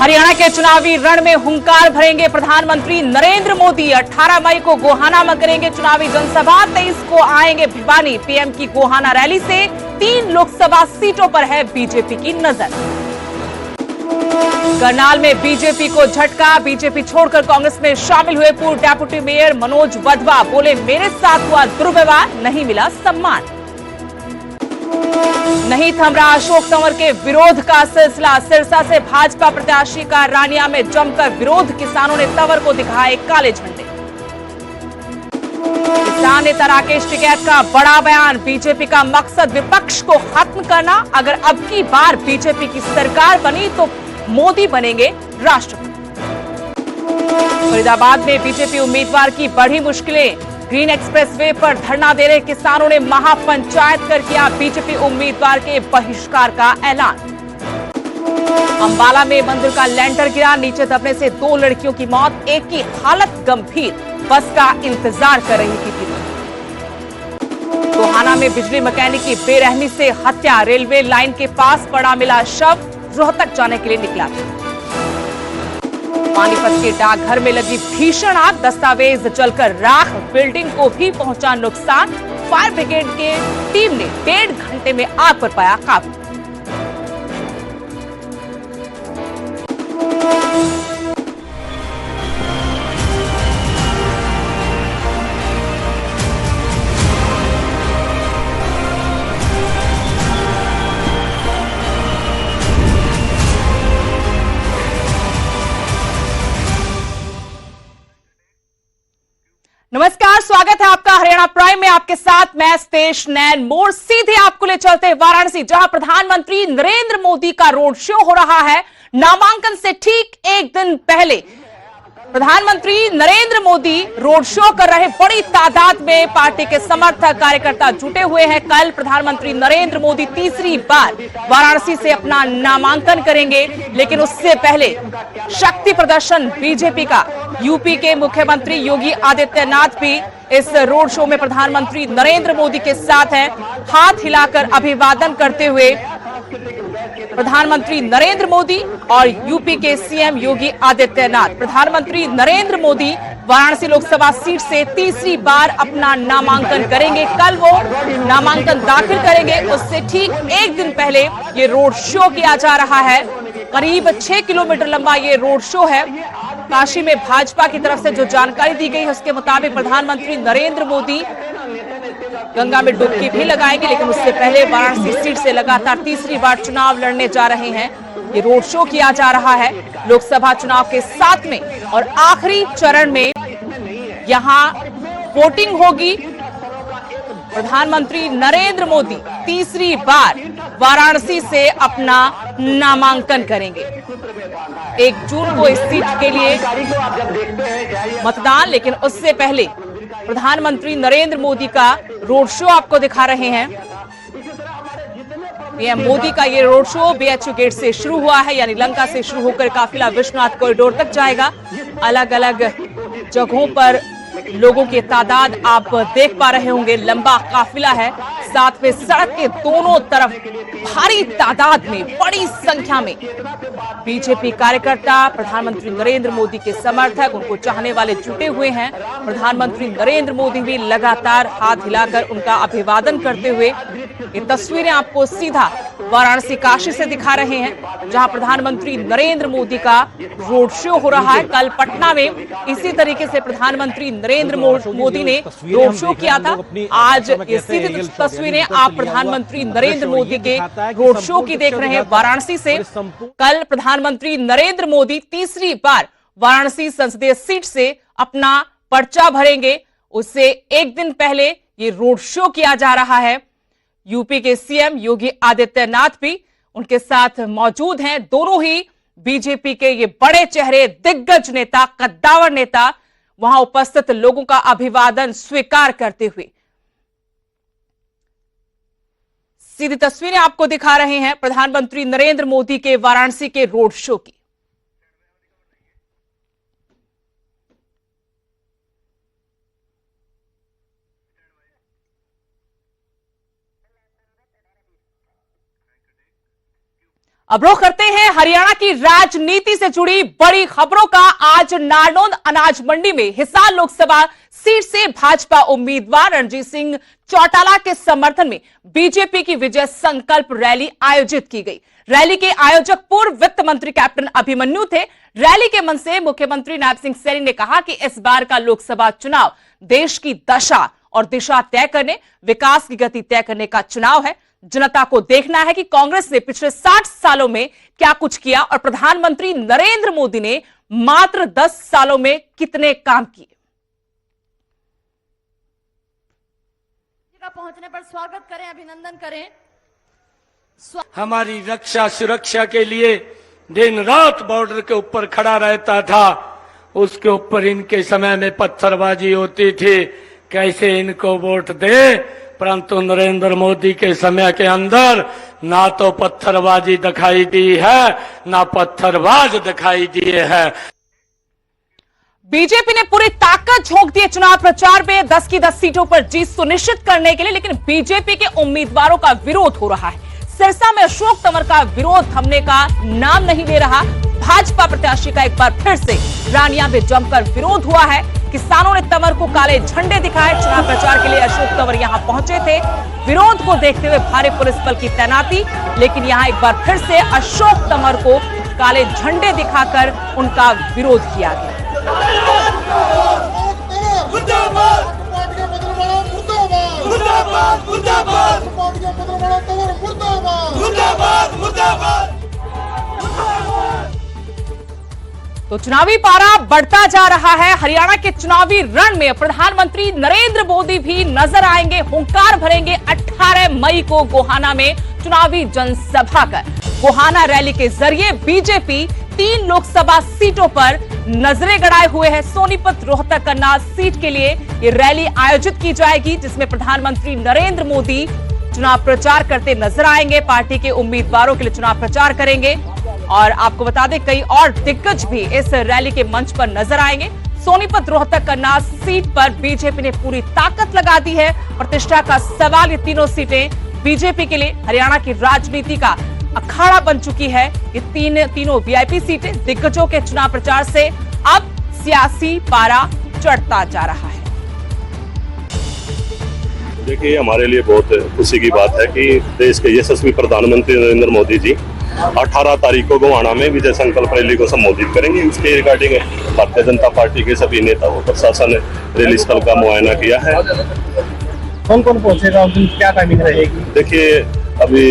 हरियाणा के चुनावी रण में हुंकार भरेंगे प्रधानमंत्री नरेंद्र मोदी। 18 मई को गोहाना में करेंगे चुनावी जनसभा। 23 को आएंगे भिवानी। पीएम की गोहाना रैली से 3 लोकसभा सीटों पर है बीजेपी की नजर। करनाल में बीजेपी को झटका। बीजेपी छोड़कर कांग्रेस में शामिल हुए पूर्व डेप्यूटी मेयर मनोज वधवा बोले, मेरे साथ हुआ दुर्व्यवहार, नहीं मिला सम्मान। नहीं थम रहा अशोक तंवर के विरोध का सिलसिला। सिरसा से भाजपा प्रत्याशी का रानिया में जमकर विरोध। किसानों ने तंवर को दिखाए काले झंडे। किसान नेता राकेश टिकैत का बड़ा बयान। बीजेपी का मकसद विपक्ष को खत्म करना। अगर अब की बार बीजेपी की सरकार बनी तो मोदी बनेंगे राष्ट्रपति। फरीदाबाद में बीजेपी उम्मीदवार की बढ़ी मुश्किलें। ग्रीन एक्सप्रेसवे पर धरना दे रहे किसानों ने महापंचायत कर किया बीजेपी उम्मीदवार के बहिष्कार का ऐलान। अंबाला में मंदिर का लेंटर गिरा। नीचे दबने से 2 लड़कियों की मौत। एक की हालत गंभीर, बस का इंतजार कर रही थी। गोहाना में बिजली मैकेनिक की बेरहमी से हत्या। रेलवे लाइन के पास पड़ा मिला शव। रोहतक जाने के लिए निकला था। पानीपत के डाकघर में लगी भीषण आग। दस्तावेज जलकर राख। बिल्डिंग को भी पहुंचा नुकसान। फायर ब्रिगेड की टीम ने 1.5 घंटे में आग पर पाया काबू। नमस्कार, स्वागत है आपका हरियाणा प्राइम में। आपके साथ मैं स्तेश नैन मोड़। सीधे आपको ले चलते हैं वाराणसी, जहां प्रधानमंत्री नरेंद्र मोदी का रोड शो हो रहा है। नामांकन से ठीक एक दिन पहले प्रधानमंत्री नरेंद्र मोदी रोड शो कर रहे। बड़ी तादाद में पार्टी के समर्थक कार्यकर्ता जुटे हुए हैं। कल प्रधानमंत्री नरेंद्र मोदी तीसरी बार वाराणसी से अपना नामांकन करेंगे, लेकिन उससे पहले शक्ति प्रदर्शन बीजेपी का। यूपी के मुख्यमंत्री योगी आदित्यनाथ भी इस रोड शो में प्रधानमंत्री नरेंद्र मोदी के साथ हैं। हाथ हिलाकर अभिवादन करते हुए प्रधानमंत्री नरेंद्र मोदी और यूपी के सीएम योगी आदित्यनाथ। प्रधानमंत्री नरेंद्र मोदी वाराणसी लोकसभा सीट से तीसरी बार अपना नामांकन करेंगे। कल वो नामांकन दाखिल करेंगे, उससे ठीक एक दिन पहले ये रोड शो किया जा रहा है। करीब 6 किलोमीटर लंबा ये रोड शो है। काशी में भाजपा की तरफ से जो जानकारी दी गई है उसके मुताबिक प्रधानमंत्री नरेंद्र मोदी गंगा में डुबकी भी लगाएंगे, लेकिन उससे पहले वाराणसी सीट से लगातार तीसरी बार चुनाव लड़ने जा रहे हैं। ये रोड शो किया जा रहा है लोकसभा चुनाव के 7वें और आखिरी चरण में। यहां वोटिंग होगी। प्रधानमंत्री नरेंद्र मोदी तीसरी बार वाराणसी से अपना नामांकन करेंगे। 1 जून को इस सीट के लिए मतदान, लेकिन उससे पहले प्रधानमंत्री नरेंद्र मोदी का रोड शो आपको दिखा रहे हैं। पीएम मोदी का ये रोड शो बीएचयू गेट से शुरू हुआ है, यानी लंका से शुरू होकर काफिला विश्वनाथ कॉरिडोर तक जाएगा। अलग अलग जगहों पर लोगों की तादाद आप देख पा रहे होंगे। लंबा काफिला है। साथ में सड़क के दोनों तरफ भारी तादाद में, बड़ी संख्या में बीजेपी कार्यकर्ता, प्रधानमंत्री नरेंद्र मोदी के समर्थक, उनको चाहने वाले जुटे हुए हैं। प्रधानमंत्री नरेंद्र मोदी भी लगातार हाथ हिलाकर उनका अभिवादन करते हुए ये तस्वीरें आपको सीधा वाराणसी काशी से दिखा रहे हैं, जहां प्रधानमंत्री नरेंद्र मोदी का रोड शो हो रहा है। कल पटना में इसी तरीके से प्रधानमंत्री नरेंद्र मोदी ने रोड शो किया था। आज इसी तस्वीरें आप प्रधानमंत्री नरेंद्र मोदी के रोड शो की देख रहे हैं वाराणसी से। कल प्रधानमंत्री नरेंद्र मोदी तीसरी बार वाराणसी संसदीय सीट से अपना पर्चा भरेंगे। उससे एक दिन पहले ये रोड शो किया जा रहा है। यूपी के सीएम योगी आदित्यनाथ भी उनके साथ मौजूद हैं। दोनों ही बीजेपी के ये बड़े चेहरे, दिग्गज नेता, कद्दावर नेता वहां उपस्थित लोगों का अभिवादन स्वीकार करते हुए। सीधी तस्वीरें आपको दिखा रहे हैं प्रधानमंत्री नरेंद्र मोदी के वाराणसी के रोड शो की। अब रुख करते हैं हरियाणा की राजनीति से जुड़ी बड़ी खबरों का। आज नारनौंद अनाज मंडी में हिसार लोकसभा सीट से भाजपा उम्मीदवार रणजीत सिंह चौटाला के समर्थन में बीजेपी की विजय संकल्प रैली आयोजित की गई। रैली के आयोजक पूर्व वित्त मंत्री कैप्टन अभिमन्यु थे। रैली के मंच से मुख्यमंत्री नायब सिंह सैनी ने कहा कि इस बार का लोकसभा चुनाव देश की दशा और दिशा तय करने, विकास की गति तय करने का चुनाव है। जनता को देखना है कि कांग्रेस ने पिछले 60 सालों में क्या कुछ किया और प्रधानमंत्री नरेंद्र मोदी ने मात्र 10 सालों में कितने काम किए। पहुंचने पर स्वागत करें, अभिनंदन करें। हमारी रक्षा सुरक्षा के लिए दिन रात बॉर्डर के ऊपर खड़ा रहता था। उसके ऊपर इनके समय में पत्थरबाजी होती थी, कैसे इनको वोट दे। परंतु नरेंद्र मोदी के समय के अंदर ना तो पत्थरबाजी दिखाई दी है, ना पत्थरबाज दिखाई दिए हैं। बीजेपी ने पूरी ताकत झोंक दी चुनाव प्रचार में 10 की 10 सीटों पर जीत सुनिश्चित करने के लिए, लेकिन बीजेपी के उम्मीदवारों का विरोध हो रहा है। सिरसा में अशोक तंवर का विरोध थमने का नाम नहीं ले रहा। भाजपा प्रत्याशी का एक बार फिर से रानिया में जमकर विरोध हुआ है। किसानों ने तंवर को काले झंडे दिखाए। चुनाव प्रचार के लिए अशोक तंवर यहां पहुंचे थे। विरोध को देखते हुए भारी पुलिस बल की तैनाती, लेकिन यहां एक बार फिर से अशोक तंवर को काले झंडे दिखाकर उनका विरोध किया गया। तो चुनावी पारा बढ़ता जा रहा है। हरियाणा के चुनावी रण में प्रधानमंत्री नरेंद्र मोदी भी नजर आएंगे, हुंकार भरेंगे 18 मई को गोहाना में चुनावी जनसभा कर। गोहाना रैली के जरिए बीजेपी 3 लोकसभा सीटों पर नजरें गड़ाए हुए है। सोनीपत, रोहतक, करनाल सीट के लिए ये रैली आयोजित की जाएगी, जिसमें प्रधानमंत्री नरेंद्र मोदी चुनाव प्रचार करते नजर आएंगे। पार्टी के उम्मीदवारों के लिए चुनाव प्रचार करेंगे और आपको बता दें कई और दिग्गज भी इस रैली के मंच पर नजर आएंगे। सोनीपत, रोहतक, करनाल सीट पर बीजेपी ने पूरी ताकत लगा दी है। प्रतिष्ठा का सवाल, ये तीनों सीटें बीजेपी के लिए हरियाणा की राजनीति का अखाड़ा बन चुकी है। ये तीनों वीआईपी सीटें। दिग्गजों के चुनाव प्रचार से अब सियासी पारा चढ़ता जा रहा है। देखिए, हमारे लिए बहुत खुशी की बात है कि देश के यशस्वी प्रधानमंत्री नरेंद्र मोदी जी 18 तारीख को गोहाना में विजय संकल्प रैली को संबोधित करेंगे। इसके रिगार्डिंग भारतीय जनता पार्टी के सभी नेताओं, प्रशासन ने रैली स्थल का मुआयना किया है। कौन कौन पहुंचेगा, क्या टाइमिंग रहेगी? देखिए, अभी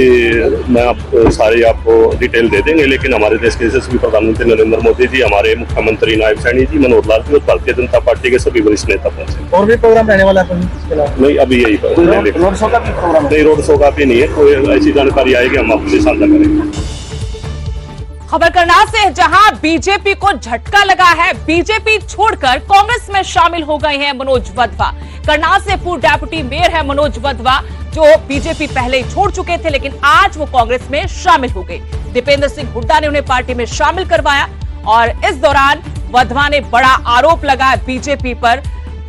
मैं आपको डिटेल दे देंगे, लेकिन हमारे देश के यशस्वी प्रधानमंत्री नरेंद्र मोदी जी, हमारे मुख्यमंत्री नायब सैनी जी, मनोहर लाल जी और भारतीय जनता पार्टी के सभी वरिष्ठ नेता पहुंचे। और भी प्रोग्राम रहने वाला है? नहीं, अभी यही रोड शो का भी प्रोग्राम नहीं, रोड शो का भी नहीं है। कोई ऐसी जानकारी आएगी हम आपसे साझा करेंगे। खबर करनाल से, जहां बीजेपी को झटका लगा है। बीजेपी छोड़कर कांग्रेस में शामिल हो गए हैं मनोज वधवा। करनाल से पूर्व डेप्यूटी मेयर है मनोज वधवा, जो बीजेपी पहले ही छोड़ चुके थे, लेकिन आज वो कांग्रेस में शामिल हो गए। दीपेंद्र सिंह हुड्डा ने उन्हें पार्टी में शामिल करवाया और इस दौरान वधवा ने बड़ा आरोप लगाया बीजेपी पर।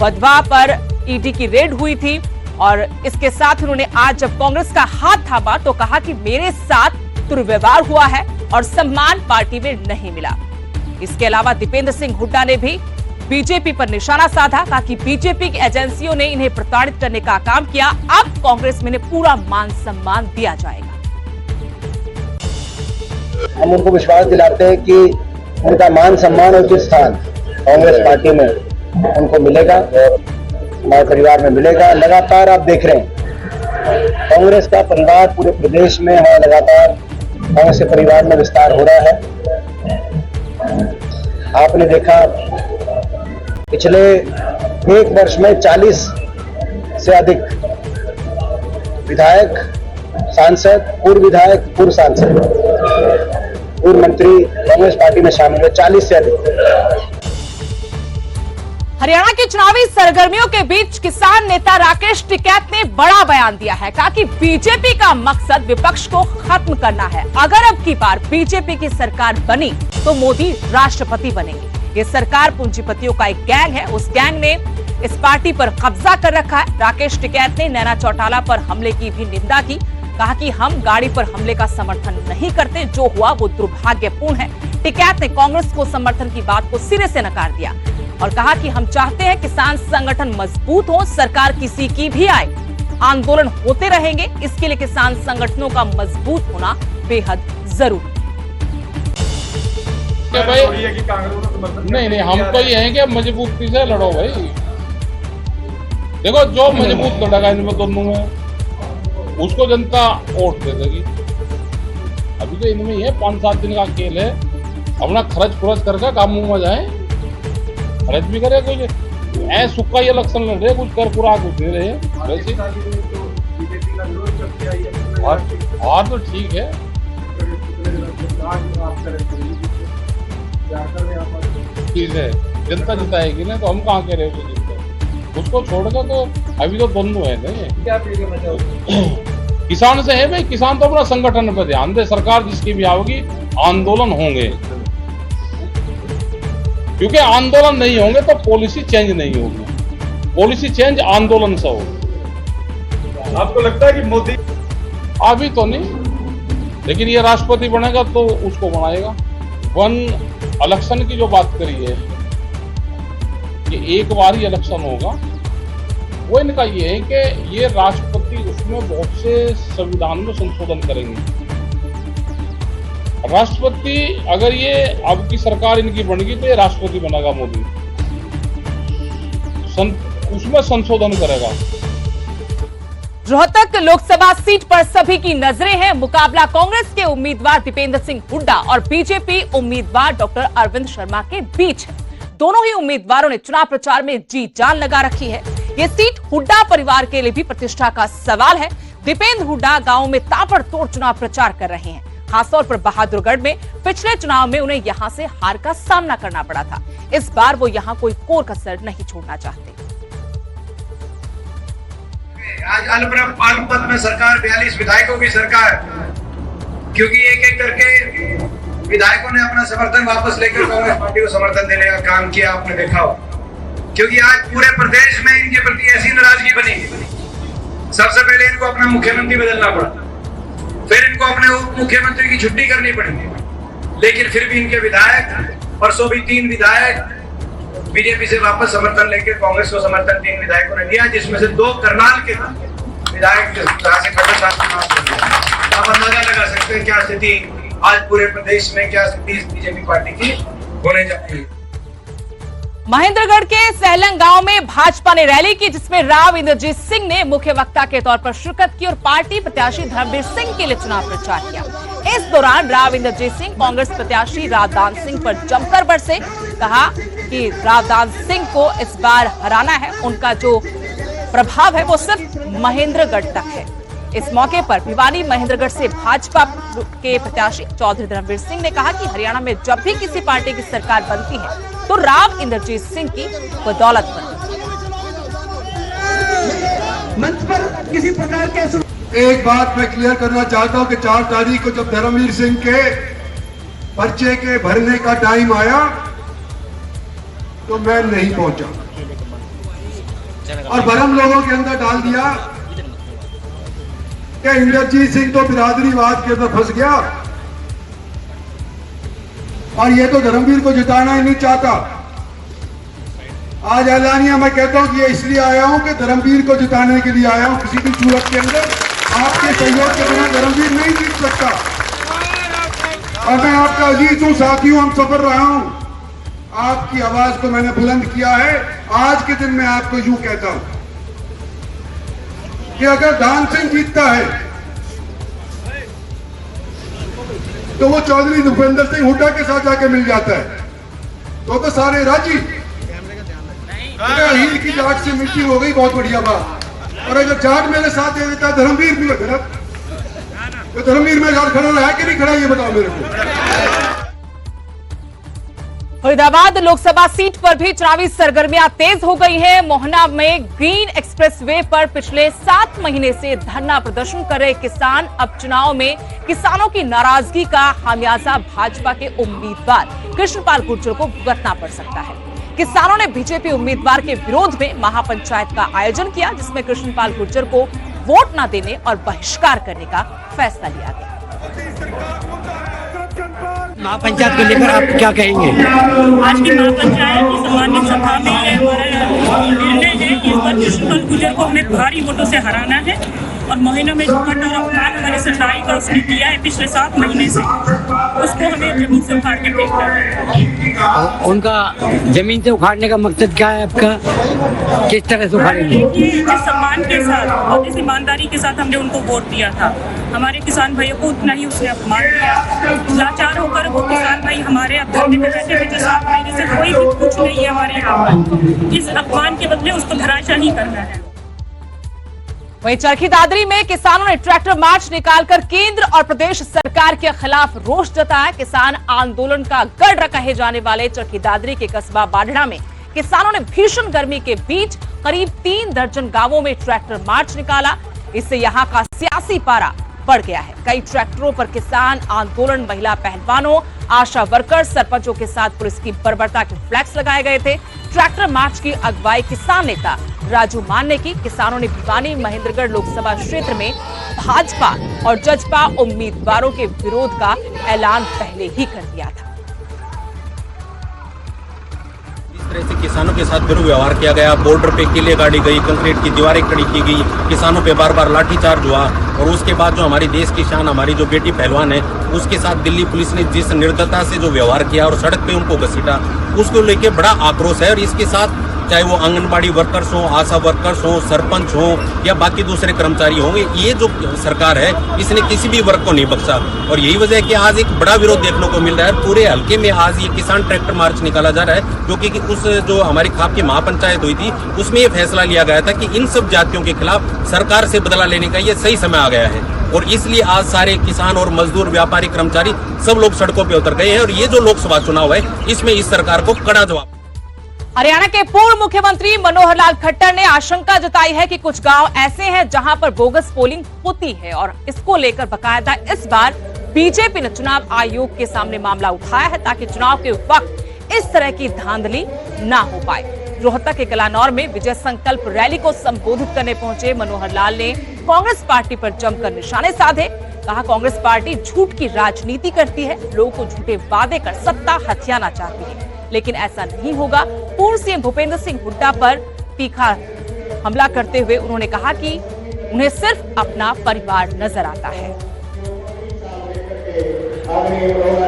वधवा पर ईडी की रेड हुई थी और इसके साथ उन्होंने आज जब कांग्रेस का हाथ थामा तो कहा कि मेरे साथ दुर्व्यवहार हुआ है और सम्मान पार्टी में नहीं मिला। इसके अलावा दीपेंद्र सिंह हुड्डा ने भी बीजेपी पर निशाना साधा, कहा कि बीजेपी की एजेंसियों ने इन्हें प्रताड़ित करने का काम किया। अब कांग्रेस में इन्हें पूरा मान सम्मान दिया जाएगा। हम उनको विश्वास दिलाते हैं कि उनका मान सम्मान और उचित स्थान कांग्रेस पार्टी में उनको मिलेगा, हमारे परिवार में मिलेगा। लगातार आप देख रहे हैं कांग्रेस का परिवार पूरे प्रदेश में हमारा लगातार कांग्रेस के परिवार में विस्तार हो रहा है। आपने देखा पिछले 1 वर्ष में 40 से अधिक विधायक, सांसद, पूर्व विधायक, पूर्व सांसद, पूर्व मंत्री कांग्रेस पार्टी में शामिल हुए, 40 से अधिक। हरियाणा की चुनावी सरगर्मियों के बीच किसान नेता राकेश टिकैत ने बड़ा बयान दिया है। कहा कि बीजेपी का मकसद विपक्ष को खत्म करना है। अगर अब की बार बीजेपी की सरकार बनी तो मोदी राष्ट्रपति बनेंगे। ये सरकार पूंजीपतियों का एक गैंग है। उस गैंग ने इस पार्टी पर कब्जा कर रखा है। राकेश टिकैत ने नैना चौटाला पर हमले की भी निंदा की। कहा कि हम गाड़ी पर हमले का समर्थन नहीं करते, जो हुआ वो दुर्भाग्यपूर्ण है। टिकैत ने कांग्रेस को समर्थन की बात को सिरे से नकार दिया और कहा कि हम चाहते हैं किसान संगठन मजबूत हो, सरकार किसी की भी आए, आंदोलन होते रहेंगे। इसके लिए किसान संगठनों का मजबूत होना बेहद जरूरी है। भाई नहीं हम तो ये है कि मजबूती से लड़ो भाई। देखो जो मजबूत लड़ेगा इनमें दोनों में उसको जनता वोट दे देगी। अभी तो इनमें ही है 5-7 दिन का खेल है, अपना खर्च करके कामों में जाए, खर्च भी करे कुछ ऐ सुक्का ये इलेक्शन लड़ रहे, कुछ कर पूरा कुछ दे रहे हैं वैसे। और तो ठीक है, ठीक है, जनता जिताएगी ना, तो हम कहाँ कह रहे हो उसको छोड़कर। तो अभी तो दोनों है नहीं, किसान से है भाई, किसान तो अपना संगठन पे ध्यान दे, सरकार जिसकी भी आओगी आंदोलन होंगे, क्योंकि आंदोलन नहीं होंगे तो पॉलिसी चेंज नहीं होगी, पॉलिसी चेंज आंदोलन से हो। आपको लगता है कि मोदी अभी तो नहीं, लेकिन ये राष्ट्रपति बनेगा तो उसको बनाएगा। वन इलेक्शन की जो बात करी है कि एक बार ही इलेक्शन होगा, वो इनका ये है कि ये राष्ट्रपति उसमें बहुत से संविधान में संशोधन करेंगे। राष्ट्रपति अगर ये अब की सरकार इनकी बनेगी तो ये राष्ट्रपति बनेगा मोदी, उसमें संशोधन करेगा। रोहतक लोकसभा सीट पर सभी की नजरें हैं। मुकाबला कांग्रेस के उम्मीदवार दीपेंद्र सिंह हुड्डा और बीजेपी उम्मीदवार डॉक्टर अरविंद शर्मा के बीच है। दोनों ही उम्मीदवारों ने चुनाव प्रचार में जी जान लगा रखी है। ये सीट हुड्डा परिवार के लिए भी प्रतिष्ठा का सवाल है। दीपेंद्र हुड्डा गांव में ताबड़तोड़ चुनाव प्रचार कर रहे हैं। खासतौर पर बहादुरगढ़ में पिछले चुनाव में उन्हें यहां से हार का सामना करना पड़ा था। इस बार वो यहां कोई कोर कसर नहीं छोड़ना चाहते। आज अल्पमत में सरकार, 42 विधायकों की सरकार, क्योंकि एक करके विधायकों ने अपना समर्थन वापस लेकर कांग्रेस पार्टी को समर्थन देने का काम किया, आपने देखा हो। क्योंकि आज पूरे प्रदेश में इनके प्रति ऐसी नाराजगी बनी, सबसे पहले इनको अपना मुख्यमंत्री बदलना पड़ा, फिर इनको अपने उप मुख्यमंत्री की छुट्टी करनी पड़ी, लेकिन फिर भी इनके विधायक, परसों भी 3 विधायक बीजेपी से वापस समर्थन लेकर कांग्रेस को समर्थन 3 विधायकों ने दिया, जिसमें से 2 करनाल के विधायक आप अंदाजा लगा सकते हैं क्या स्थिति आज पूरे प्रदेश में, क्या स्थिति बीजेपी पार्टी की होने जाती है। महेंद्रगढ़ के सहलंग गांव में भाजपा ने रैली की, जिसमें राव इंद्रजीत सिंह ने मुख्य वक्ता के तौर पर शिरकत की और पार्टी प्रत्याशी धर्मवीर सिंह के लिए चुनाव प्रचार किया। इस दौरान राव इंद्रजीत सिंह कांग्रेस प्रत्याशी रावदान सिंह पर जमकर बरसे। कहा कि रावदान सिंह को इस बार हराना है, उनका जो प्रभाव है वो सिर्फ महेंद्रगढ़ तक है। इस मौके पर भिवानी महेंद्रगढ़ से भाजपा के प्रत्याशी चौधरी धर्मवीर सिंह ने कहा कि हरियाणा में जब भी किसी पार्टी की सरकार बनती है तो राव इंद्रजीत सिंह की बदौलत बनती है। मंच पर किसी प्रकार के एक बात मैं क्लियर करना चाहता हूं कि 4 तारीख को जब धर्मवीर सिंह के पर्चे के भरने का टाइम आया तो मैं नहीं पहुंचा और भरम लोगों के अंदर डाल दिया कि इंद्रजीत सिंह तो बिरादरीवाद के अंदर फंस गया और ये तो धर्मवीर को जिताना ही नहीं चाहता। आज ऐलानिया मैं कहता हूं कि ये इसलिए आया हूं कि धर्मवीर को जिताने के लिए आया हूं। किसी भी सूरत के अंदर आपके सहयोग के बिना धर्मवीर नहीं जीत सकता और मैं आपका अजीज हूं, साथियों, हम सफर रहा हूं। आपकी आवाज को मैंने बुलंद किया है। आज के दिन मैं आपको यूं कहता हूं कि अगर दान सिंह जीतता है तो वो चौधरी दीपेंद्र सिंह हुड्डा के साथ जाके मिल जाता है तो सारे राजी। हील की जाट से मीटिंग हो गई, बहुत बढ़िया बात। और अगर जाट मेरे साथ दे देता धर्मवीर भी तो धर्मवीर में जाट खड़ा है कि नहीं खड़ा, ये बताओ मेरे को। फरीदाबाद लोकसभा सीट पर भी चुनावी सरगर्मियां तेज हो गई हैं। मोहना में ग्रीन एक्सप्रेसवे पर पिछले 7 महीने से धरना प्रदर्शन कर रहे किसान अब चुनाव में किसानों की नाराजगी का खामियाजा भाजपा के उम्मीदवार कृष्णपाल गुर्जर को भुगतना पड़ सकता है। किसानों ने बीजेपी उम्मीदवार के विरोध में महापंचायत का आयोजन किया, जिसमें कृष्णपाल गुर्जर को वोट न देने और बहिष्कार करने का फैसला लिया गया। महापंचायत को लेकर आप क्या कहेंगे? आज की महापंचायत की सम्मानित सभा में ये हमारा निर्णय है कि इस बार कृष्णपाल गुर्जर को हमें भारी वोटों से हराना है और महीनों में जो कठोर अपमान हमारे सरकारी का उसने किया है पिछले 7 महीने से, उसको हमें जमीन से उखाड़ के फेंकना है। उनका जमीन से उखाड़ने का मकसद क्या है आपका? किस तरह से उखाड़ेंगे? जिस सम्मान के साथ और जिस ईमानदारी के साथ हमने उनको वोट दिया था, हमारे किसान भाइयों को उतना ही उसने अपमान किया। लाचार होकर वो किसान भाई हमारे अब धरने पे बैठे हुए 7 महीने से कोई भी कुछ नहीं है हमारे यहाँ पर। इस अपमान के बदले उसको धराशायी करना है। वहीं चरखी दादरी में किसानों ने ट्रैक्टर मार्च निकालकर केंद्र और प्रदेश सरकार के खिलाफ रोष जताया। किसान आंदोलन का गढ़ कहे जाने वाले चरखी दादरी के कस्बा बाढ़ड़ा में किसानों ने भीषण गर्मी के बीच करीब 3 दर्जन गांवों में ट्रैक्टर मार्च निकाला। इससे यहां का सियासी पारा बढ़ गया है। कई ट्रैक्टरों पर किसान आंदोलन, महिला पहलवानों, आशा वर्कर्स, सरपंचों के साथ पुलिस की बर्बरता के फ्लैग्स लगाए गए थे। ट्रैक्टर मार्च की अगुवाई किसान नेता राजू मान ने की। किसानों ने भिवानी महेंद्रगढ़ लोकसभा क्षेत्र में भाजपा और जजपा उम्मीदवारों के विरोध का ऐलान पहले ही कर दिया था। तरह से किसानों के साथ दुर्व्यवहार किया गया, बॉर्डर पे किले गाड़ी गई, कंक्रीट की दीवारें खड़ी की गई, किसानों पे बार बार लाठीचार्ज हुआ और उसके बाद जो हमारी देश की शान, हमारी जो बेटी पहलवान है, उसके साथ दिल्ली पुलिस ने जिस निर्दयता से जो व्यवहार किया और सड़क पे उनको घसीटा, उसको लेके बड़ा आक्रोश है। और इसके साथ चाहे वो आंगनबाड़ी वर्कर्स हो, आशा वर्कर्स हो, सरपंच हो या बाकी दूसरे कर्मचारी होंगे, ये जो सरकार है इसने किसी भी वर्ग को नहीं बख्शा। और यही वजह है कि आज एक बड़ा विरोध देखने को मिल रहा है। पूरे हल्के में आज ये किसान ट्रैक्टर मार्च निकाला जा रहा है, जो कि उस जो हमारी खाप की महापंचायत हुई थी उसमें ये फैसला लिया गया था कि इन सब जातियों के खिलाफ सरकार से बदला लेने का ये सही समय आ गया है। और इसलिए आज सारे किसान और मजदूर, व्यापारी, कर्मचारी सब लोग सड़कों पर उतर गए हैं। और ये जो लोकसभा चुनाव है इसमें इस सरकार को कड़ा जवाब। हरियाणा के पूर्व मुख्यमंत्री मनोहर लाल खट्टर ने आशंका जताई है कि कुछ गांव ऐसे हैं जहां पर बोगस पोलिंग होती है और इसको लेकर बकायदा इस बार बीजेपी ने चुनाव आयोग के सामने मामला उठाया है ताकि चुनाव के वक्त इस तरह की धांधली ना हो पाए। रोहतक के कलानौर में विजय संकल्प रैली को संबोधित करने पहुंचे मनोहर लाल ने कांग्रेस पार्टी पर जमकर निशाने साधे। कहा, कांग्रेस पार्टी झूठ की राजनीति करती है, लोगों को झूठे वादे कर सत्ता हथियाना चाहती है, लेकिन ऐसा नहीं होगा। पूर्व सीएम भूपेंद्र सिंह हुड्डा पर तीखा हमला करते हुए उन्होंने कहा कि उन्हें सिर्फ अपना परिवार नजर आता है।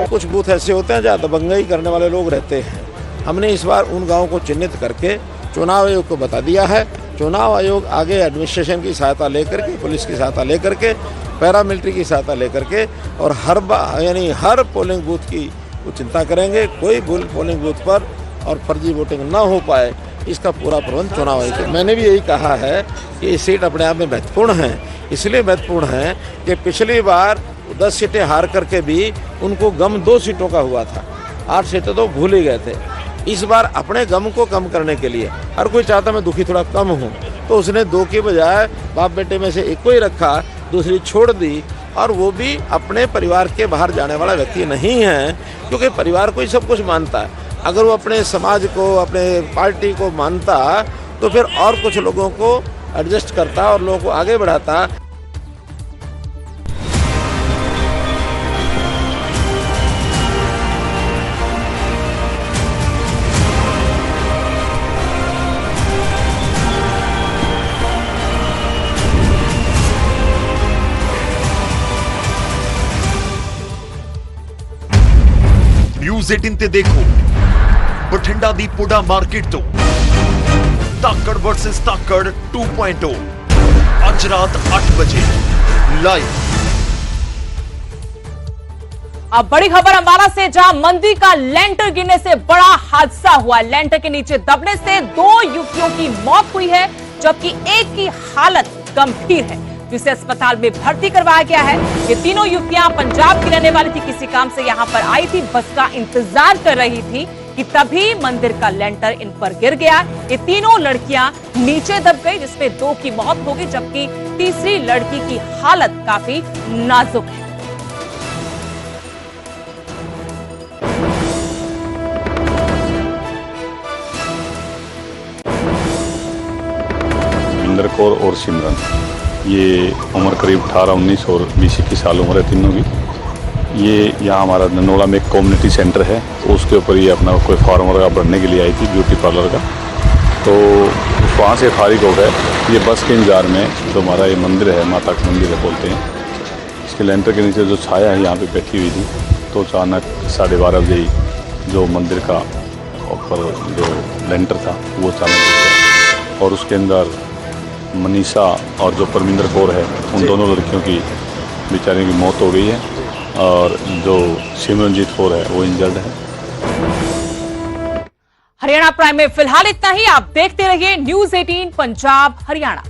कुछ बूथ ऐसे होते हैं जहाँ दबंगई करने वाले लोग रहते हैं। हमने इस बार उन गांवों को चिन्हित करके चुनाव आयोग को बता दिया है। चुनाव आयोग आगे एडमिनिस्ट्रेशन की सहायता लेकर के, पुलिस की सहायता लेकर के, पैरामिलिट्री की सहायता लेकर के और हर पोलिंग बूथ की वो चिंता करेंगे। कोई पोलिंग बूथ पर और फर्जी वोटिंग ना हो पाए, इसका पूरा प्रबंध चुनाव आयोग। मैंने भी यही कहा है कि ये सीट अपने आप में महत्वपूर्ण है। इसलिए महत्वपूर्ण है कि पिछली बार 10 सीटें हार करके भी उनको गम 2 सीटों का हुआ था, 8 सीटें तो भूल ही गए थे। इस बार अपने गम को कम करने के लिए हर कोई चाहता मैं दुखी थोड़ा कम हूँ, तो उसने 2 के बजाय बाप बेटे में से एक को ही रखा, दूसरी छोड़ दी। और वो भी अपने परिवार के बाहर जाने वाला व्यक्ति नहीं है, क्योंकि परिवार को ही सब कुछ मानता है। अगर वो अपने समाज को, अपने पार्टी को मानता तो फिर और कुछ लोगों को एडजस्ट करता और लोगों को आगे बढ़ाता। न्यूज़ 18 ਤੇ ਦੇਖੋ ਬਠਿੰਡਾ ਦੀ ਪੁੜਾ ਮਾਰਕੀਟ ਤੋਂ ਤਾਕੜ ਵਰਸਸ ਤਾਕੜ 2.0 ਅੱਜ ਰਾਤ 8 बजे लाइव। अब बड़ी खबर अंबाला से, जहां मंदिर का लेंटर गिरने से बड़ा हादसा हुआ। लेंटर के नीचे दबने से 2 युवतियों की मौत हुई है, जबकि एक की हालत गंभीर है, जिसे अस्पताल में भर्ती करवाया गया है। ये तीनों युवतियां पंजाब की रहने वाली थी, किसी काम से यहां पर आई थी, बस का इंतजार कर रही थी कि तभी मंदिर का लेंटर इन पर गिर गया। ये तीनों लड़कियां नीचे दब गई, जिसमें 2 की मौत हो गई, जबकि तीसरी लड़की की हालत काफी नाजुक है। इंद्र कौर और सिमरन ये उम्र करीब 18, 19 और 20 साल उम्र है तीनों की। ये यहाँ हमारा ननोड़ा में एक कम्युनिटी सेंटर है, उसके ऊपर ये अपना कोई फार्म वगैरह बनने के लिए आई थी, ब्यूटी पार्लर का। तो वहाँ से फारिग हो गए, ये बस के इंतजार में जो हमारा ये मंदिर है, माता का मंदिर है बोलते हैं, इसके लेंटर के नीचे जो छाया है यहाँ पे बैठी हुई थी। तो अचानक 12:30 बजे ही जो मंदिर का ऊपर जो लेंटर था वो अचानक गिर गया और उसके अंदर मनीषा और जो परमिंदर कौर है, उन दोनों लड़कियों की बेचारियों की मौत हो गई है और जो सिमरनजीत कौर है वो इंजर्ड है। हरियाणा प्राइम में फिलहाल इतना ही। आप देखते रहिए न्यूज़ 18 पंजाब हरियाणा।